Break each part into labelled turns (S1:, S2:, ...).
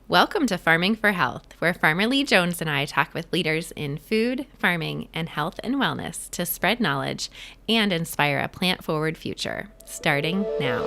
S1: Welcome to Farming for Health, where Farmer Lee Jones and I talk with leaders in food, farming, and health and wellness to spread knowledge and inspire a plant forward future. Starting now.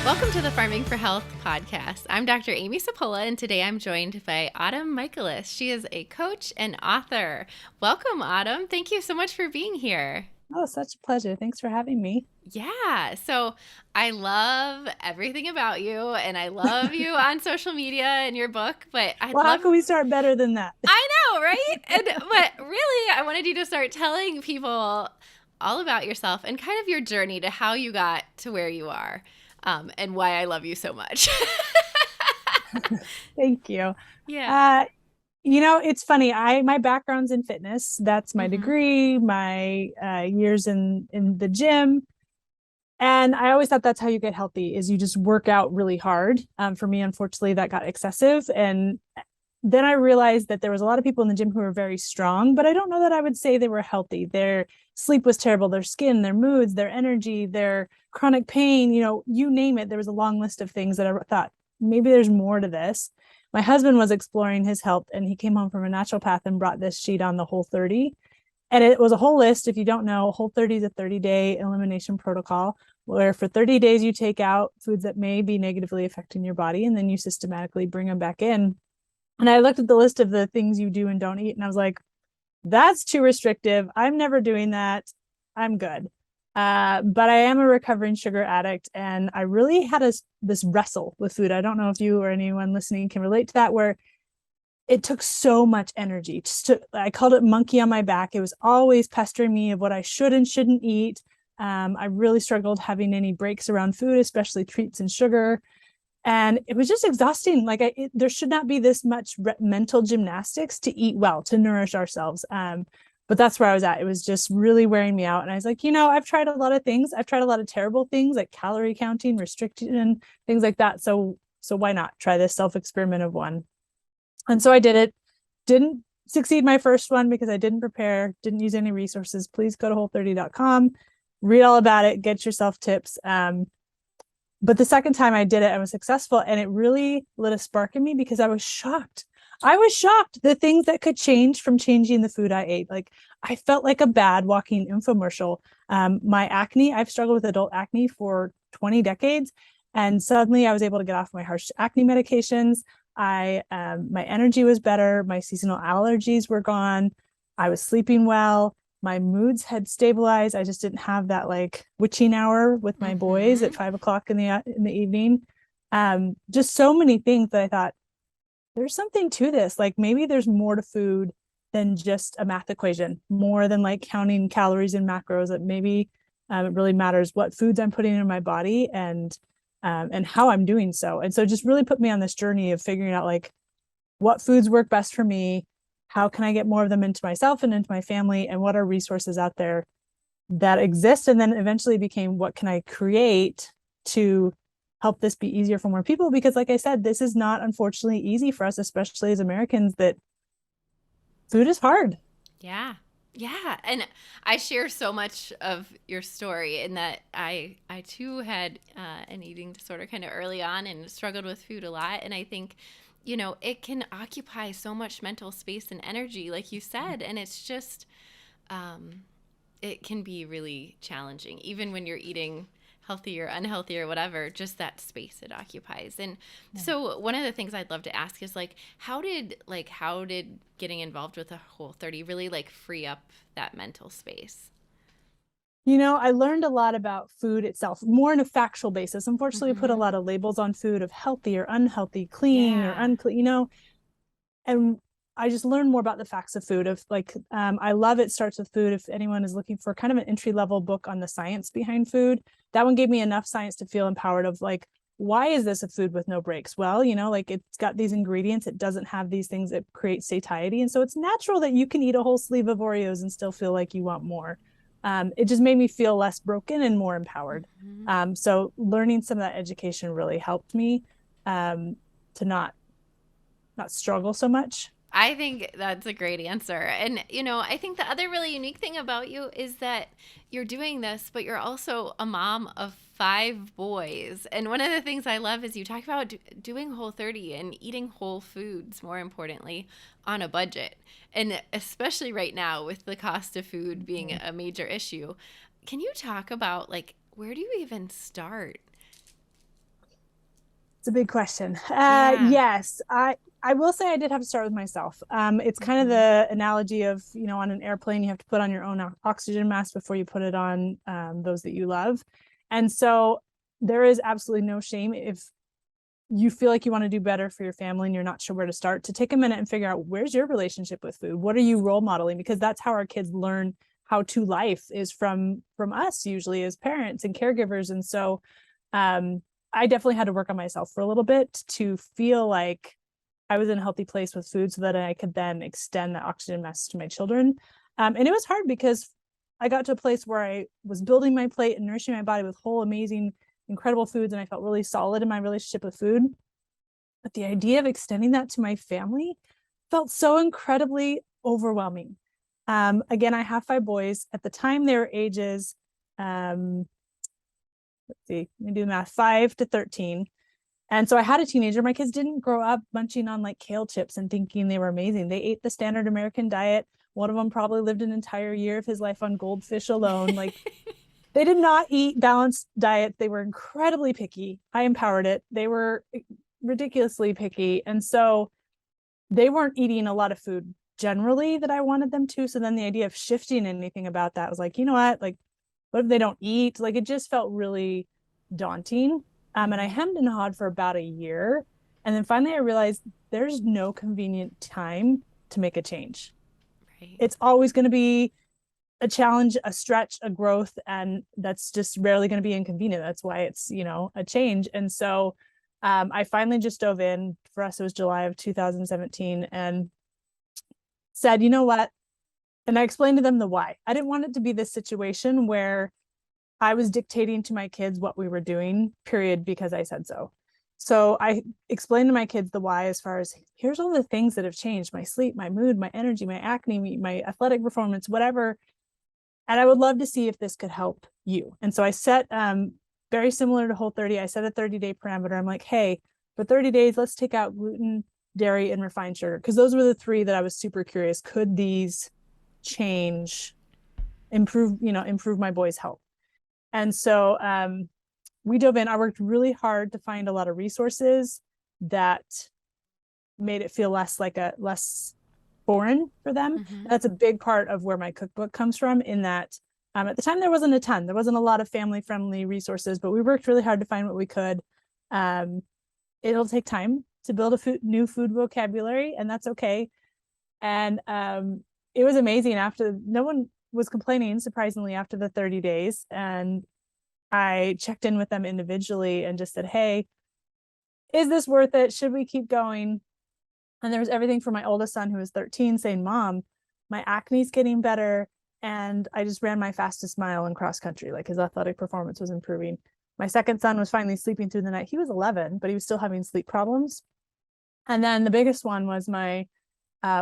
S1: Welcome to the Farming for Health podcast. I'm Dr. Amy Sapola, and today I'm joined by Autumn Michaelis. She is a coach and author. Welcome, Autumn. Thank you so much for being here.
S2: Oh, such a pleasure. Thanks for having me.
S1: Yeah, so I love everything about you, and I love you on social media and your book, but I'd
S2: Well, how
S1: love...
S2: can we start better than that?
S1: I know, right? But really, I wanted you to start telling people all about yourself and kind of your journey to how you got to where you are. And why I love you so much.
S2: Thank you.
S1: Yeah.
S2: It's funny. My background's in fitness. That's my degree, my years in the gym. And I always thought that's how you get healthy, is you just work out really hard. For me, unfortunately, that got excessive. And then I realized that there was a lot of people in the gym who were very strong, but I don't know that I would say they were healthy. Their sleep was terrible, their skin, their moods, their energy, their chronic pain, you name it. There was a long list of things that I thought maybe there's more to this. My husband was exploring his health, and he came home from a naturopath and brought this sheet on the Whole30. And it was a whole list. If you don't know, Whole30 is a 30-day elimination protocol where for 30 days you take out foods that may be negatively affecting your body, and then you systematically bring them back in. And I looked at the list of the things you do and don't eat, and I was like, that's too restrictive. I'm never doing that. I'm good. But I am a recovering sugar addict, and I really had this wrestle with food. I don't know if you or anyone listening can relate to that, where it took so much energy. I called it monkey on my back. It was always pestering me of what I should and shouldn't eat. I really struggled having any breaks around food, especially treats and sugar. And it was just exhausting. There should not be this much mental gymnastics to eat well, to nourish ourselves. But that's where I was at. It was just really wearing me out. And I was like, I've tried a lot of things. I've tried a lot of terrible things like calorie counting, restriction, things like that. So why not try this self-experiment of one? And so I did it. Didn't succeed my first one because I didn't prepare, didn't use any resources. Please go to whole30.com, read all about it, get yourself tips. But the second time I did it, I was successful, and it really lit a spark in me because I was shocked. I was shocked the things that could change from changing the food I ate. Like, I felt like a bad walking infomercial. My acne, I've struggled with adult acne for 20 decades. And suddenly I was able to get off my harsh acne medications. My energy was better. My seasonal allergies were gone. I was sleeping well. My moods had stabilized. I just didn't have that witching hour with my boys at 5 o'clock in the evening. Just so many things that I thought there's something to this. Like, maybe there's more to food than just a math equation, more than counting calories and macros. That maybe it really matters what foods I'm putting in my body and how I'm doing so. And so just really put me on this journey of figuring out what foods work best for me. How can I get more of them into myself and into my family? And what are resources out there that exist? And then eventually became, what can I create to help this be easier for more people? Because like I said, this is not, unfortunately, easy for us, especially as Americans, that food is hard.
S1: Yeah. Yeah. And I share so much of your story in that I too had an eating disorder kind of early on and struggled with food a lot. And I think, it can occupy so much mental space and energy, like you said. And it's just, it can be really challenging, even when you're eating healthy or unhealthy or whatever, just that space it occupies. And so one of the things I'd love to ask is how did getting involved with a Whole30 really free up that mental space?
S2: I learned a lot about food itself, more on a factual basis. Unfortunately, I put a lot of labels on food of healthy or unhealthy, clean or unclean, and I just learned more about the facts of food. I love It Starts with Food. If anyone is looking for kind of an entry-level book on the science behind food, that one gave me enough science to feel empowered of why is this a food with no breaks? Well, it's got these ingredients. It doesn't have these things that create satiety. And so it's natural that you can eat a whole sleeve of Oreos and still feel like you want more. It just made me feel less broken and more empowered. So learning some of that education really helped me to not struggle so much.
S1: I think that's a great answer. And, I think the other really unique thing about you is that you're doing this, but you're also a mom of 5 boys. And one of the things I love is you talk about doing Whole30 and eating whole foods, more importantly, on a budget. And especially right now with the cost of food being a major issue. Can you talk about, like, where do you even start?
S2: It's a big question.
S1: Yeah.
S2: Yes, I will say I did have to start with myself. It's kind of
S1: Hmm.
S2: the analogy of, on an airplane, you have to put on your own oxygen mask before you put it on those that you love. And so there is absolutely no shame if you feel like you want to do better for your family and you're not sure where to start, to take a minute and figure out, where's your relationship with food? What are you role modeling? Because that's how our kids learn how to life, is from us, usually as parents and caregivers. And so um, I definitely had to work on myself for a little bit to feel like I was in a healthy place with food so that I could then extend that oxygen message to my children. And it was hard because I got to a place where I was building my plate and nourishing my body with whole, amazing, incredible foods, and I felt really solid in my relationship with food. But the idea of extending that to my family felt so incredibly overwhelming. Again, I have 5 boys. At the time, they were ages, um, let's see, let me do the math, 5 to 13. And so I had a teenager. My kids didn't grow up munching on like kale chips and thinking they were amazing. They ate the standard American diet. One of them probably lived an entire year of his life on goldfish alone. Like, they did not eat balanced diets. They were incredibly picky. I empowered it. They were ridiculously picky. And so they weren't eating a lot of food generally that I wanted them to. So then the idea of shifting anything about that was like, you know what if they don't eat? Like, it just felt really daunting. And I
S1: Hmm.
S2: hemmed and hawed for about a year. And then finally I realized there's no convenient time to make a change.
S1: Right.
S2: It's always going to be a challenge, a stretch, a growth, and that's just rarely going to be inconvenient. That's why it's, a change. And so I finally just dove in. For us, it was July of 2017, and said, you know what? And I explained to them the why. I didn't want it to be this situation where I was dictating to my kids what we were doing, period, because I said so. So I explained to my kids the why, as far as, here's all the things that have changed: my sleep, my mood, my energy, my acne, my athletic performance, whatever. And I would love to see if this could help you. And so I set, very similar to Whole30, I set a 30-day parameter. I'm like, hey, for 30 days, let's take out gluten, dairy, and refined sugar. Because those were the three that I was super curious. Could these change, improve my boys' health? And so we dove in. I worked really hard to find a lot of resources that made it feel less foreign for them.
S1: Hmm.
S2: That's a big part of where my cookbook comes from, in that at the time there wasn't a ton. There wasn't a lot of family friendly resources, but we worked really hard to find what we could. Um, it'll take time to build a new food vocabulary, and that's okay. And it was amazing. After, no one was complaining, surprisingly, after the 30 days. And I checked in with them individually and just said, hey, is this worth it? Should we keep going? And there was everything from my oldest son, who was 13, saying, Mom, my acne's getting better. And I just ran my fastest mile in cross country. Like, his athletic performance was improving. My second son was finally sleeping through the night. He was 11, but he was still having sleep problems. And then the biggest one was my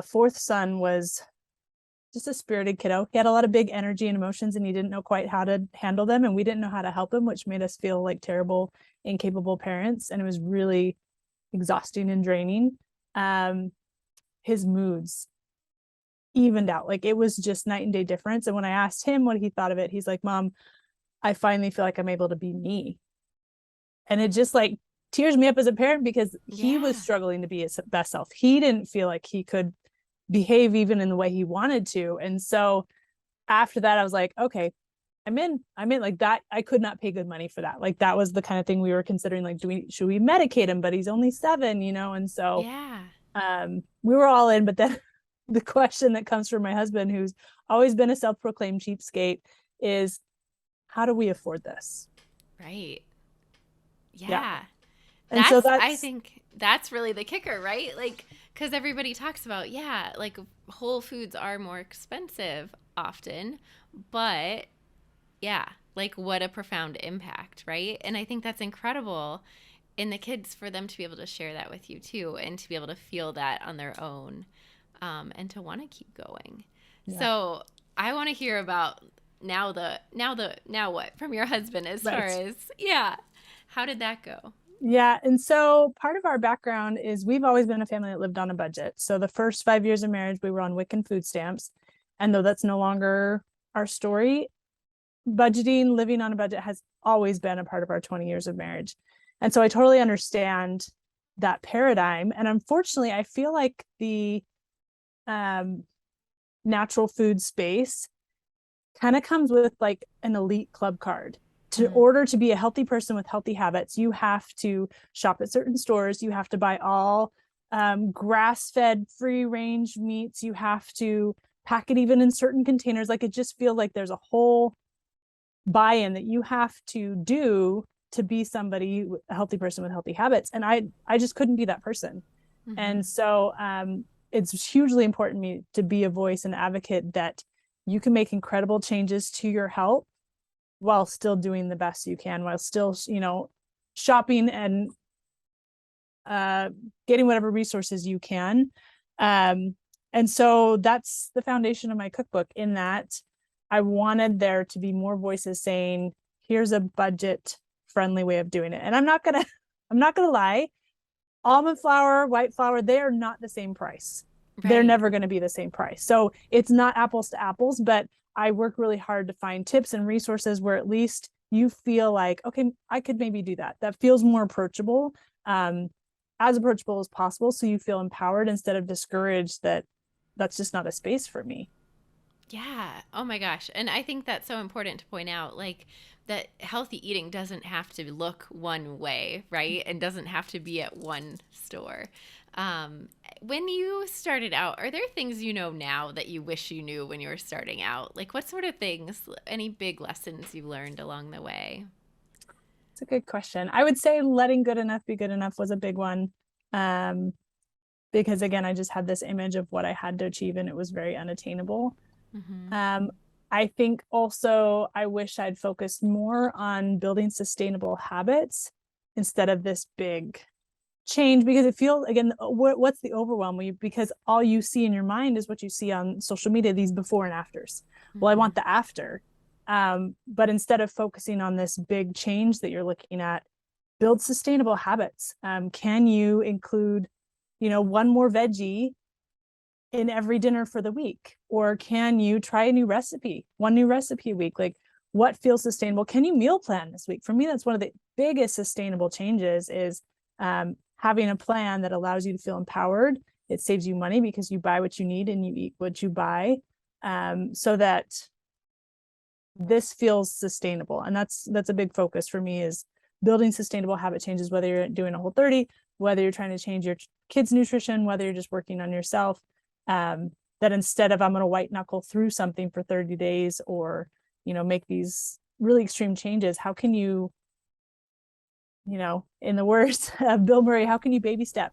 S2: fourth son was just a spirited kiddo. He had a lot of big energy and emotions, and he didn't know quite how to handle them. And we didn't know how to help him, which made us feel like terrible, incapable parents. And it was really exhausting and draining. Um, his moods evened out. Like, it was just night and day difference. And when I asked him what he thought of it, he's like, Mom, I finally feel like I'm able to be me. And it just like tears me up as a parent, because he was
S1: Yeah.
S2: struggling to be his best self. He didn't feel like he could behave even in the way he wanted to. And so after that, I was like, okay, I'm in like that. I could not pay good money for that. Like, that was the kind of thing we were considering, like, should we medicate him? But he's only 7. And so
S1: Yeah.
S2: we were all in. But then the question that comes from my husband, who's always been a self-proclaimed cheapskate, is, how do we afford this?
S1: Right.
S2: Yeah.
S1: Yeah.
S2: And so
S1: I
S2: that's,
S1: think that's really the kicker, right? Like, because everybody talks about, yeah, like whole foods are more expensive often, but yeah, like what a profound impact, right? And I think that's incredible in the kids, for them to be able to share that with you too, and to be able to feel that on their own. and to want to keep going.
S2: Yeah.
S1: So I want to hear about now what from your husband as far
S2: Right.
S1: as, yeah, how did that go?
S2: Yeah. And so part of our background is we've always been a family that lived on a budget. So the first 5 years of marriage, we were on WIC and food stamps. And though that's no longer our story, budgeting, living on a budget has always been a part of our 20 years of marriage. And so I totally understand that paradigm. And unfortunately, I feel like the um, natural food space kind of comes with like an elite club card. To
S1: Mm.
S2: order to be a healthy person with healthy habits, you have to shop at certain stores. You have to buy all grass-fed, free-range meats. You have to pack it even in certain containers. Like it just feels like there's a whole buy-in that you have to do to be somebody, a healthy person with healthy habits. And I just couldn't be that person.
S1: Mm-hmm.
S2: And so it's hugely important to me to be a voice and advocate that you can make incredible changes to your health while still doing the best you can, while still, shopping and getting whatever resources you can. And so that's the foundation of my cookbook, in that I wanted there to be more voices saying, here's a budget friendly way of doing it. And I'm not gonna lie, almond flour, white flour, they are not the same price. They're
S1: Right.
S2: never going to be the same price. So it's not apples to apples, but I work really hard to find tips and resources where at least you feel like, okay, I could maybe do that. That feels more approachable, um, as approachable as possible. So you feel empowered instead of discouraged that that's just not a space for me.
S1: Yeah. Oh my gosh. And I think that's so important to point out, like, that healthy eating doesn't have to look one way, right? And doesn't have to be at one store. Um, when you started out, are there things you know now that you wish you knew when you were starting out? Like, what sort of things, any big lessons you've learned along the way?
S2: It's a good question. I would say letting good enough be good enough was a big one. Um, because again, I just had this image of what I had to achieve and it was very unattainable.
S1: Mm-hmm.
S2: Um, I think also I wish I'd focused more on building sustainable habits instead of this big change, because it feels, again, what's the overwhelm? Because all you see in your mind is what you see on social media, these before and afters. Well, I
S1: Mm-hmm.
S2: want the after. But instead of focusing on this big change that you're looking at, build sustainable habits. Can you include, one more veggie in every dinner for the week? Or can you try a new recipe, one new recipe a week? Like, what feels sustainable? Can you meal plan this week? For me, that's one of the biggest sustainable changes is having a plan that allows you to feel empowered. It saves you money because you buy what you need and you eat what you buy, so that this feels sustainable. And that's a big focus for me, is building sustainable habit changes, whether you're doing a Whole30, whether you're trying to change your kids' nutrition, whether you're just working on yourself. That instead of I'm going to white knuckle through something for 30 days or, make these really extreme changes, how can you, in the words of Bill Murray, how can you baby step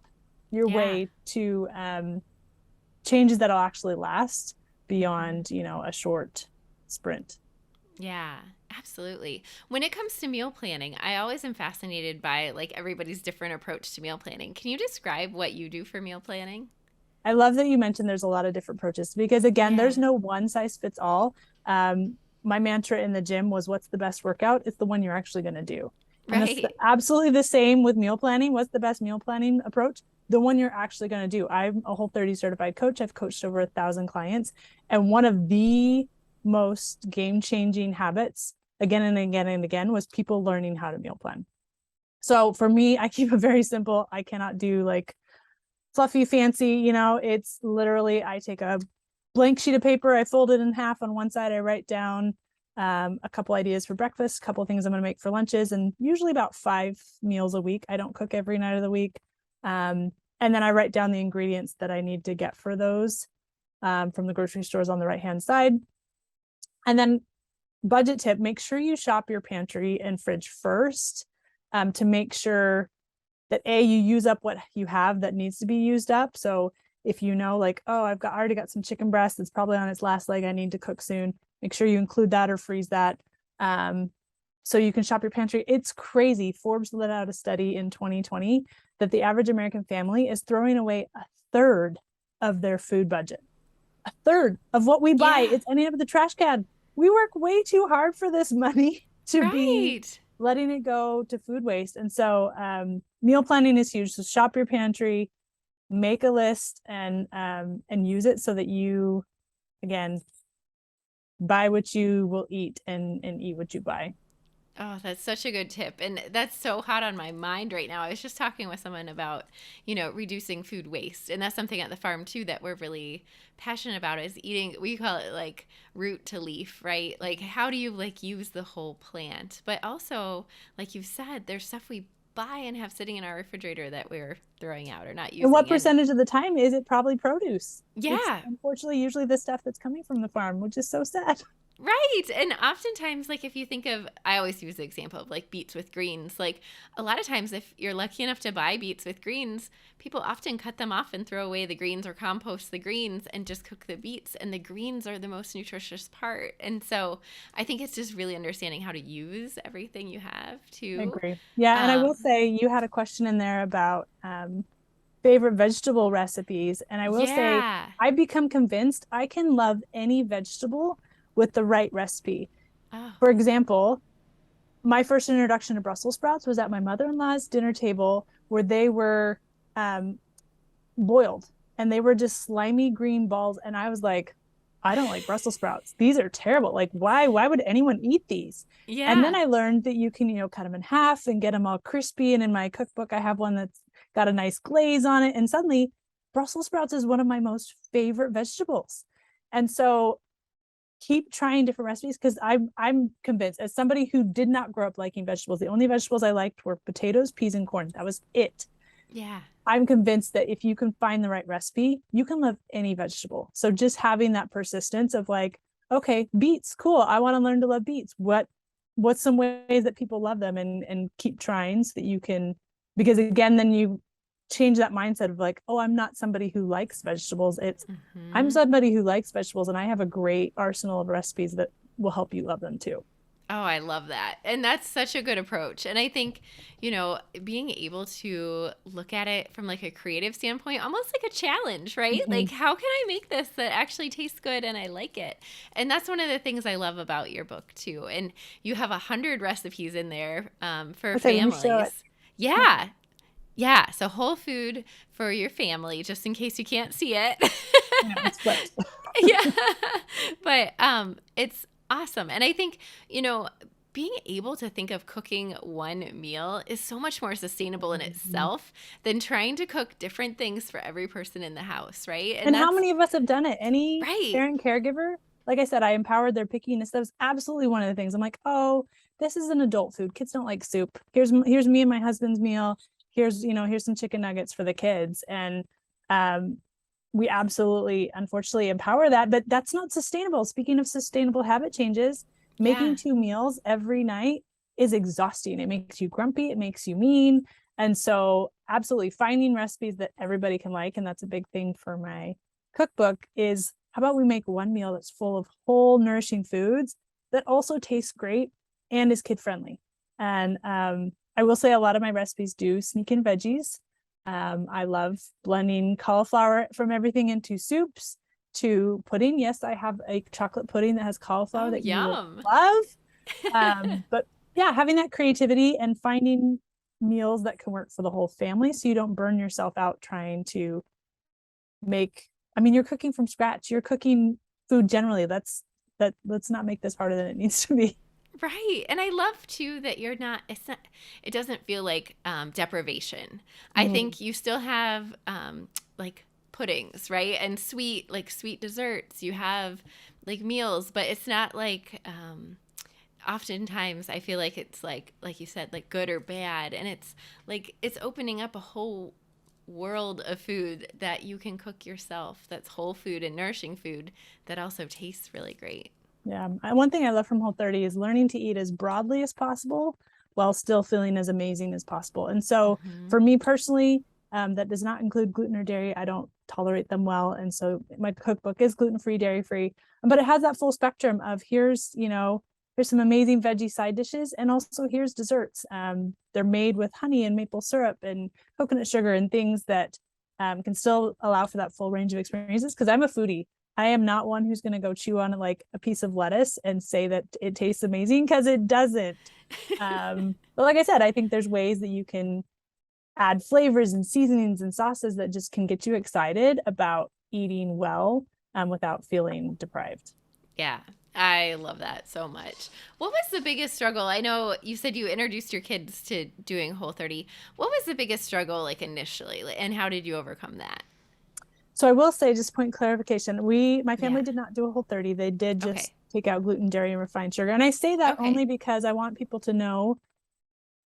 S2: your
S1: Yeah.
S2: way to changes that'll actually last
S1: Mm-hmm.
S2: beyond, a short sprint?
S1: Yeah, absolutely. When it comes to meal planning, I always am fascinated by like everybody's different approach to meal planning. Can you describe what you do for meal planning?
S2: I love that you mentioned there's a lot of different approaches, because again,
S1: Yeah.
S2: there's no one size fits all. My mantra in the gym was, what's the best workout? It's the one you're actually going to do. And that's
S1: Right.
S2: absolutely the same with meal planning. What's the best meal planning approach? The one you're actually going to do. I'm a Whole30 certified coach. I've coached over 1,000 clients. And one of the most game-changing habits, again and again and again, was people learning how to meal plan. So for me, I keep it very simple. I cannot do like fluffy, fancy, it's literally, I take a blank sheet of paper, I fold it in half. On one side, I write down a couple ideas for breakfast, a couple things I'm going to make for lunches, and usually about 5 meals a week. I don't cook every night of the week. And then I write down the ingredients that I need to get for those from the grocery stores on the right hand side. And then, budget tip, make sure you shop your pantry and fridge first, to make sure that you use up what you have that needs to be used up. So if like, oh, I already got some chicken breast that's probably on its last leg, I need to cook soon, make sure you include that or freeze that. So you can shop your pantry. It's crazy. Forbes let out a study in 2020 that the average American family is throwing away a third of their food budget. A third of what we buy,
S1: Yeah.
S2: it's ending up in the trash can. We work way too hard for this money to be
S1: Right.
S2: letting it go to food waste. And so meal planning is huge. So shop your pantry, make a list, and use it so that you, again, buy what you will eat and eat what you buy.
S1: Oh, that's such a good tip. And that's so hot on my mind right now. I was just talking with someone about, reducing food waste. And that's something at the farm too that we're really passionate about is eating, we call it like root to leaf, right? Like how do you like use the whole plant? But also, like you said, there's stuff we buy and have sitting in our refrigerator that we're throwing out or not
S2: And what
S1: using. And
S2: percentage of the time is it probably produce? It's
S1: yeah,
S2: unfortunately usually the stuff that's coming from the farm, which is so sad.
S1: right. And oftentimes, like, if you think of, I always use the example of like beets with greens. Like, a lot of times, if you're lucky enough to buy beets with greens, people often cut them off and throw away the greens or compost the greens and just cook the beets. And the greens are the most nutritious part. And so I think it's just really understanding how to use everything you have
S2: I
S1: too.
S2: agree. Yeah, and I will
S1: Um,
S2: say you had a question in there about favorite vegetable recipes, and I will say
S1: yeah.
S2: I've become convinced I can love any vegetable with the right recipe.
S1: Oh,
S2: For example, my first introduction to Brussels sprouts was at my mother-in-law's dinner table where they were um, boiled and they were just slimy green balls. And I was like, I don't like Brussels sprouts. These are terrible. Like, why would anyone eat these? And then
S1: yeah.
S2: I learned that you can, cut them in half and get them all crispy. And in my cookbook, I have one that's got a nice glaze on it. And suddenly, Brussels sprouts is one of my most favorite vegetables. And so keep trying different recipes because I'm convinced, as somebody who did not grow up liking vegetables, the only vegetables I liked were potatoes, peas, and corn. That was it.
S1: Yeah.
S2: I'm convinced that if you can find the right recipe, you can love any vegetable. So just having that persistence of like, okay, beets, cool. I want to learn to love beets. What's some ways that people love them, and keep trying so that you can, because again, then you change that mindset of like, oh, I'm not somebody who likes vegetables. It's I'm
S1: Hmm.
S2: somebody who likes vegetables and I have a great arsenal of recipes that will help you love them too.
S1: Oh, I love that. And that's such a good approach. And I think, being able to look at it from like a creative standpoint, almost like a challenge, right?
S2: Mm-hmm.
S1: Like, how can I make this that actually tastes good and I like it? And that's one of the things I love about your book, too. And you have 100 recipes in there for
S2: Okay, let me show it.
S1: families. Yeah. Yeah. So, whole food for your family, just in case you can't see it.
S2: I know it's flipped.
S1: Yeah. But it's awesome. And I think, being able to think of cooking one meal is so much more sustainable in
S2: Mhm.
S1: itself than trying to cook different things for every person in the house, right? And
S2: And how
S1: that's
S2: many of us have done it? Any
S1: right.
S2: parent caregiver? Like I said, I empowered their pickiness. That was absolutely one of the things. I'm like, oh, this is an adult food. Kids don't like soup. Here's me and my husband's meal. Here's some chicken nuggets for the kids. And um, we absolutely, unfortunately, empower that, but that's not sustainable. Speaking of sustainable habit changes,
S1: Yeah.
S2: making two meals every night is exhausting. It makes you grumpy. It makes you mean. And so absolutely finding recipes that everybody can like, and that's a big thing for my cookbook, is how about we make one meal that's full of whole nourishing foods that also tastes great and is kid friendly. And I will say a lot of my recipes do sneak in veggies. I love blending cauliflower from everything into soups to pudding. Yes, I have a chocolate pudding that has cauliflower
S1: Oh,
S2: that you will
S1: yum.
S2: love. But yeah, having that creativity and finding meals that can work for the whole family so you don't burn yourself out trying to make, I mean, you're cooking from scratch. You're cooking food generally. Let's not make this harder than it needs to be.
S1: Right. And I love too that you're not, it's not, it doesn't feel like deprivation. I
S2: Mm.
S1: think you still have like puddings, right? And sweet, like sweet desserts. You have like meals, but it's not like, oftentimes I feel like it's like you said, like good or bad. And it's like, it's opening up a whole world of food that you can cook yourself that's whole food and nourishing food that also tastes really great.
S2: Yeah. One thing I love from Whole30 is learning to eat as broadly as possible while still feeling as amazing as possible. And so
S1: Hmm.
S2: for me personally, that does not include gluten or dairy. I don't tolerate them well. And so my cookbook is gluten-free, dairy-free, but it has that full spectrum of here's some amazing veggie side dishes. And also here's desserts. They're made with honey and maple syrup and coconut sugar and things that can still allow for that full range of experiences. Because I'm a foodie. I am not one who's going to go chew on like a piece of lettuce and say that it tastes amazing, because it doesn't. But like I said, I think there's ways that you can add flavors and seasonings and sauces that just can get you excited about eating well, without feeling deprived.
S1: Yeah, I love that so much. What was the biggest struggle? I know you said you introduced your kids to doing Whole30. What was the biggest struggle like initially, and how did you overcome that?
S2: So I will say, just point clarification, my
S1: Yeah.
S2: family did not do a Whole30. They did just
S1: Okay.
S2: take out gluten, dairy, and refined sugar. And I say that
S1: Okay.
S2: only because I want people to know,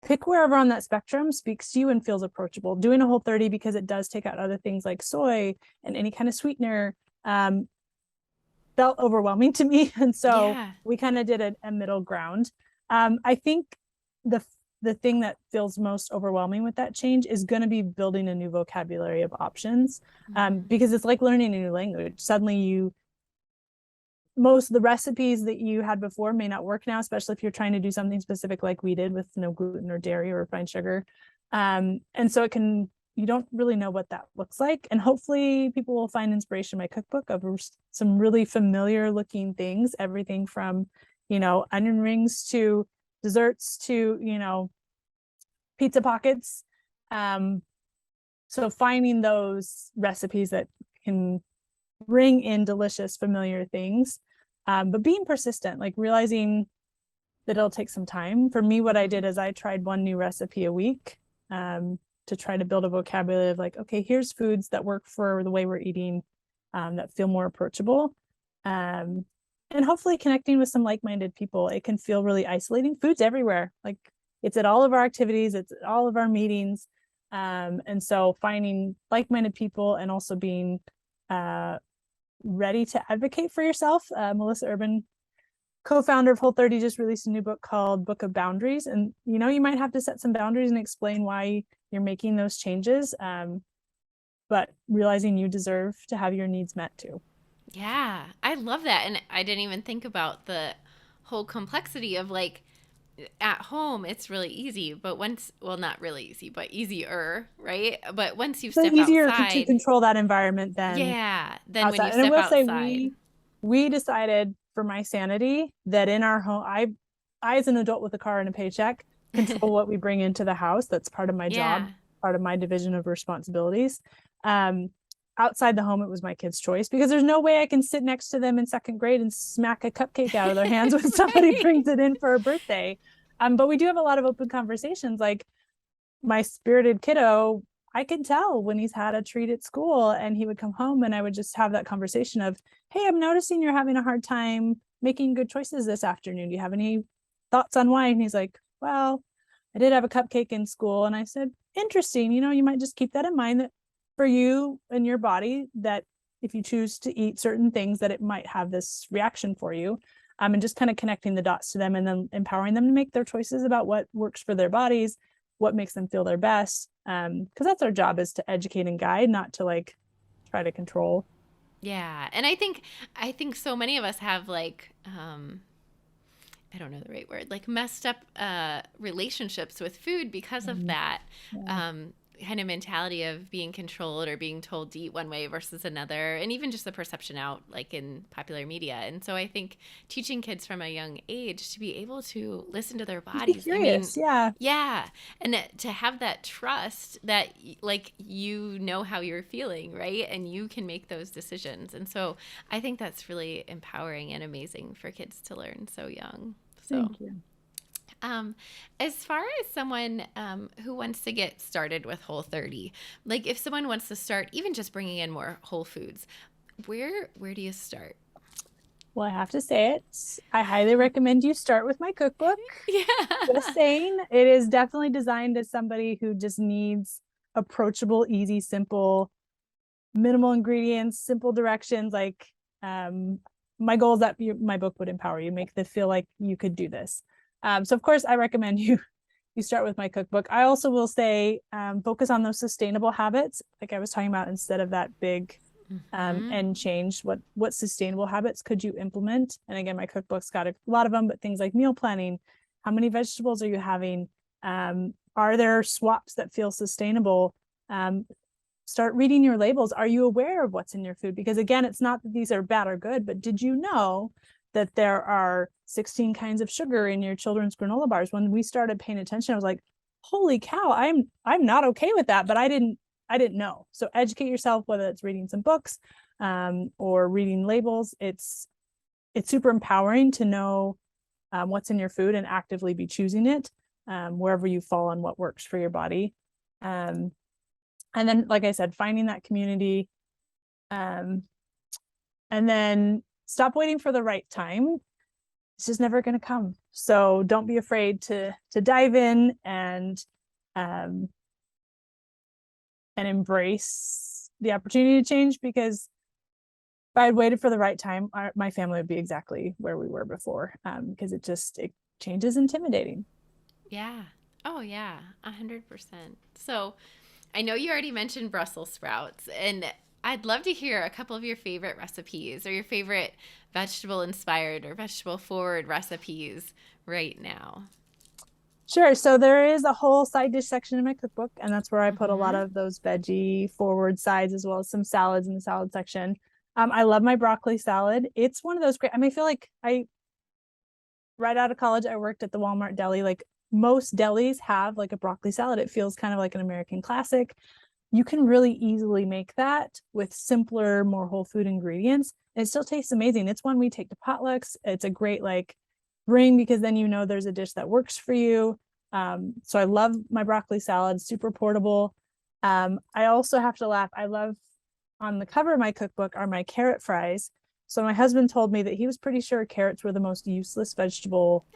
S2: pick wherever on that spectrum speaks to you and feels approachable. Doing a Whole30, because it does take out other things like soy and any kind of sweetener, felt overwhelming to me. And so
S1: Yeah.
S2: we kind of did a middle ground. I think the the thing that feels most overwhelming with that change is going to be building a new vocabulary of options,
S1: Mm-hmm.
S2: because it's like learning a new language. Suddenly most of the recipes that you had before may not work now, especially if you're trying to do something specific like we did with no gluten or dairy or refined sugar. And so you don't really know what that looks like. And hopefully people will find inspiration in my cookbook of some really familiar looking things, everything from, onion rings to desserts to, pizza pockets. So finding those recipes that can bring in delicious, familiar things, but being persistent, like realizing that it'll take some time. For me, what I
S1: Mm-hmm.
S2: did is I tried one new recipe a week, to try to build a vocabulary of like, okay, here's foods that work for the way we're eating, that feel more approachable. Um, and hopefully connecting with some like-minded people. It can feel really isolating. Food's everywhere. Like, it's at all of our activities, it's at all of our meetings. And so finding like-minded people and also being uh, ready to advocate for yourself. Melissa Urban, co-founder of Whole30, just released a new book called Book of Boundaries. And, you might have to set some boundaries and explain why you're making those changes. But realizing you deserve to have your needs met too.
S1: Yeah, I love that. And I didn't even think about the whole complexity of like at home, it's really easy, but well, not really easy, but easier, right? But once you
S2: So
S1: step
S2: easier to
S1: outside,
S2: control that environment than
S1: yeah, then when
S2: outside.
S1: you
S2: And I
S1: step
S2: will say,
S1: outside,
S2: we decided for my sanity that in our home, I as an adult with a car and a paycheck, control what we bring into the house. That's part of my job,
S1: yeah.
S2: part of my division of responsibilities. Um, Outside the home, it was my kids' choice, because there's no way I can sit next to them in second grade and smack a cupcake out of their hands when somebody
S1: Right.
S2: brings it in for a birthday. But we do have a lot of open conversations. Like, my spirited kiddo, I can tell when he's had a treat at school, and he would come home and I would just have that conversation of, hey, I'm noticing you're having a hard time making good choices this afternoon. Do you have any thoughts on why? And he's like, well, I did have a cupcake in school. And I said, interesting. You might just keep that in mind, that for you and your body, that if you choose to eat certain things, that it might have this reaction for you. And just kind of connecting the dots to them and then empowering them to make their choices about what works for their bodies, what makes them feel their best. Because that's our job, is to educate and guide, not to like try to control.
S1: Yeah. And I think so many of us have like I don't know the right word, like messed up relationships with food because of
S2: Mm,
S1: that
S2: yeah.
S1: um, kind of mentality of being controlled or being told to eat one way versus another, and even just the perception out like in popular media. And so I think teaching kids from a young age to be able to listen to their
S2: Just be
S1: bodies. I mean,
S2: curious. Yeah.
S1: yeah, and to have that trust that like you know how you're feeling, right? And you can make those decisions. And so I think that's really empowering and amazing for kids to learn so young. So,
S2: Thank you.
S1: um, as far as someone who wants to get started with Whole30, like if someone wants to start even just bringing in more whole foods, where do you start?
S2: Well, I have to say it. I highly recommend you start with my cookbook. Just
S1: Yeah.
S2: saying, it is definitely designed as somebody who just needs approachable, easy, simple, minimal ingredients, simple directions. Like, my goal is that my book would empower you, make them feel like you could do this. So of course, I recommend you start with my cookbook. I also will say, focus on those sustainable habits, like I was talking about, instead of that big,
S1: Mm-hmm.
S2: and change what sustainable habits could you implement. And again, my cookbook's got a lot of them, but things like meal planning, how many vegetables are you having, are there swaps that feel sustainable, start reading your labels. Are you aware of what's in your food? Because again, it's not that these are bad or good, but did you know that there are 16 kinds of sugar in your children's granola bars? When we started paying attention, I was like, holy cow, I'm not okay with that, but I didn't know. So educate yourself, whether it's reading some books or reading labels. It's super empowering to know what's in your food and actively be choosing it wherever you fall on what works for your body. And then, like I said, finding that community, and then stop waiting for the right time. It's just never going to come. So don't be afraid to dive in and embrace the opportunity to change, because if I had waited for the right time, my family would be exactly where we were before, because it change is intimidating.
S1: Yeah. Oh, yeah. 100%. So I know you already mentioned Brussels sprouts, and I'd love to hear a couple of your favorite recipes or your favorite vegetable inspired or vegetable forward recipes right now.
S2: Sure. So there is a whole side dish section in my cookbook, and that's where I put a lot
S1: Mm-hmm.
S2: of those veggie forward sides as well as some salads in the salad section. I love my broccoli salad. It's one of those great. I mean, I feel like right out of college, I worked at the Walmart deli. Like most delis have like a broccoli salad. It feels kind of like an American classic. You can really easily make that with simpler, more whole food ingredients. And it still tastes amazing. It's one we take to potlucks. It's a great like bring, because then you know there's a dish that works for you. So I love my broccoli salad, super portable. I also have to laugh. I love, on the cover of my cookbook are my carrot fries. So my husband told me that he was pretty sure carrots were the most useless vegetable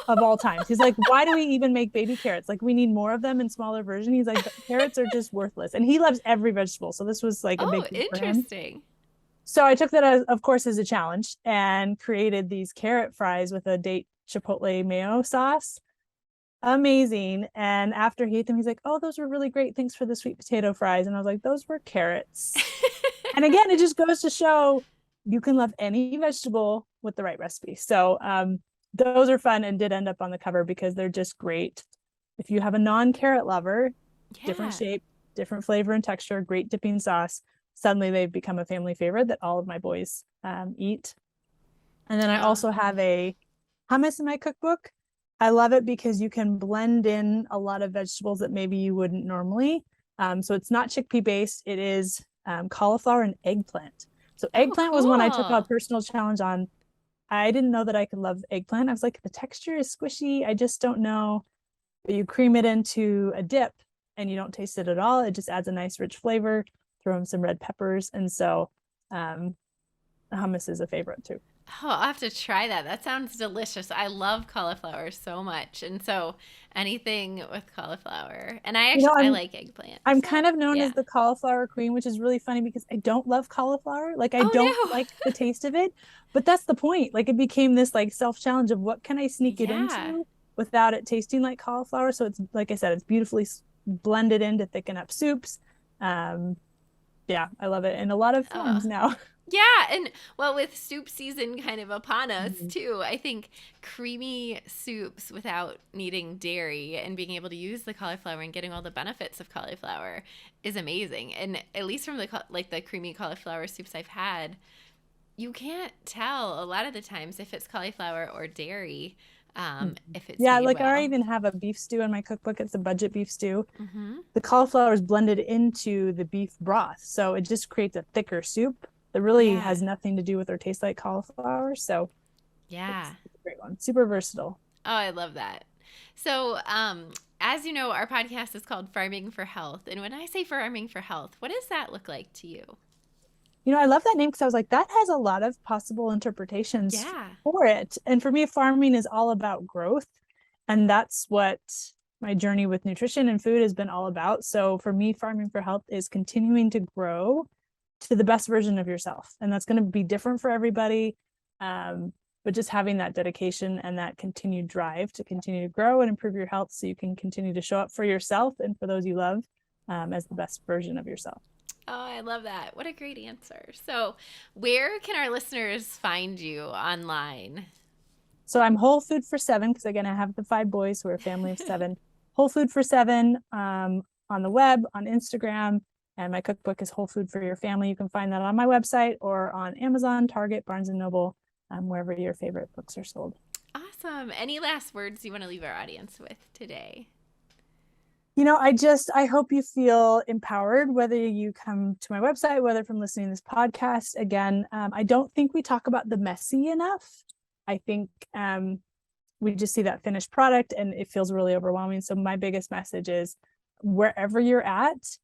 S2: of all times. He's like, why do we even make baby carrots? Like, we need more of them in smaller version. He's like, carrots are just worthless. And he loves every vegetable. So this was like a
S1: Oh,
S2: big thing for him.
S1: interesting.
S2: So I took that as, of course, as a challenge and created these carrot fries with a date chipotle mayo sauce. Amazing. And after he ate them, he's like, oh, those were really great. Thanks for the sweet potato fries. And I was like, those were carrots. And again, it just goes to show you can love any vegetable with the right recipe. So those are fun and did end up on the cover because they're just great. If you have a non-carrot lover, different
S1: Yeah.
S2: shape, different flavor and texture, great dipping sauce, suddenly they've become a family favorite that all of my boys eat. And then I
S1: Oh,
S2: also have a hummus in my cookbook. I love it because you can blend in a lot of vegetables that maybe you wouldn't normally. So it's not chickpea based. It is cauliflower and eggplant. So
S1: oh,
S2: eggplant was one I took a
S1: cool.
S2: personal challenge on. I didn't know that I could love eggplant. I was like, the texture is squishy. I just don't know. But you cream it into a dip and you don't taste it at all. It just adds a nice rich flavor. Throw in some red peppers. And so hummus is a favorite too.
S1: Oh, I'll have to try that. That sounds delicious. I love cauliflower so much. And so anything with cauliflower. And
S2: You know,
S1: I like eggplant.
S2: I'm
S1: So,
S2: kind of known as
S1: yeah.
S2: the cauliflower queen, which is really funny because I don't love cauliflower. Like I don't
S1: Oh,
S2: like the taste of it, but that's the point. Like it became this like self-challenge of what can I
S1: no.
S2: sneak it
S1: Yeah.
S2: into without it tasting like cauliflower. So it's like I said, it's beautifully blended in to thicken up soups. Um, yeah, I love it in a lot of
S1: Oh,
S2: forms now.
S1: yeah, and well, with soup season kind of upon us
S2: Mhm.
S1: too, I think creamy soups without needing dairy and being able to use the cauliflower and getting all the benefits of cauliflower is amazing. And at least from like the creamy cauliflower soups I've had, you can't tell a lot of the times if it's cauliflower or dairy,
S2: Mhm.
S1: if it's
S2: Yeah,
S1: made
S2: like I
S1: well.
S2: even have a beef stew in my cookbook. It's a budget beef stew.
S1: Mm-hmm.
S2: The cauliflower is blended into the beef broth. So it just creates a thicker soup that really
S1: Yeah,
S2: has nothing to do with or taste like cauliflower. So
S1: yeah.
S2: it's a great one. Super versatile.
S1: Oh, I love that. So, as you know, our podcast is called Farming for Health. And when I say farming for health, what does that look like to you?
S2: You know, I love that name because I was like, that has a lot of possible interpretations
S1: Yeah.
S2: for it. And for me, farming is all about growth. And that's what my journey with nutrition and food has been all about. So for me, farming for health is continuing to grow to the best version of yourself. And that's going to be different for everybody. But just having that dedication and that continued drive to continue to grow and improve your health so you can continue to show up for yourself and for those you love as the best version of yourself.
S1: Oh, I love that. What a great answer. So, where can our listeners find you online?
S2: So I'm Whole Food for Seven because again, I have the five boys, so we're a family of seven. Whole Food for Seven on the web, on Instagram, And my cookbook is Whole Food for Your Family. You can find that on my website or on Amazon, Target, Barnes and Noble, wherever your favorite books are sold.
S1: Awesome. Any last words you want to leave our audience with today?
S2: I hope you feel empowered, whether you come to my website, whether from listening to this podcast. Again, I don't think we talk about the messy enough. I think we just see that finished product and it feels really overwhelming. So my biggest message is wherever you're at,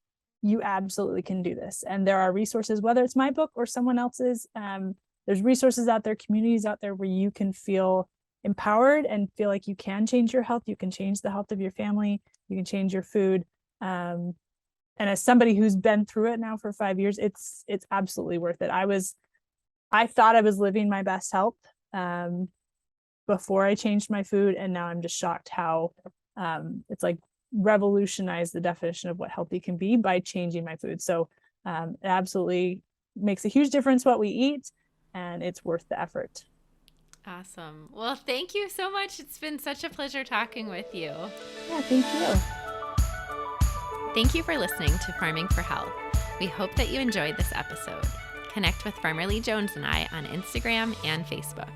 S2: you absolutely can do this. And there are resources, whether it's my book or someone else's, there's resources out there, communities out there where you can feel empowered and feel like you can change your health. You can change the health of your family. You can change your food. And as somebody who's been through it now for 5 years, it's absolutely worth it. I thought I was living my best health before I changed my food. And now I'm just shocked how it's like revolutionized the definition of what healthy can be by changing my food. So it absolutely makes a huge difference what we eat, and it's worth the effort.
S1: Awesome. Well, thank you so much. It's been such a pleasure talking with you.
S2: Yeah, thank you.
S1: Thank you for listening to Farming for Health. We hope that you enjoyed this episode. Connect with Farmer Lee Jones and I on Instagram and Facebook.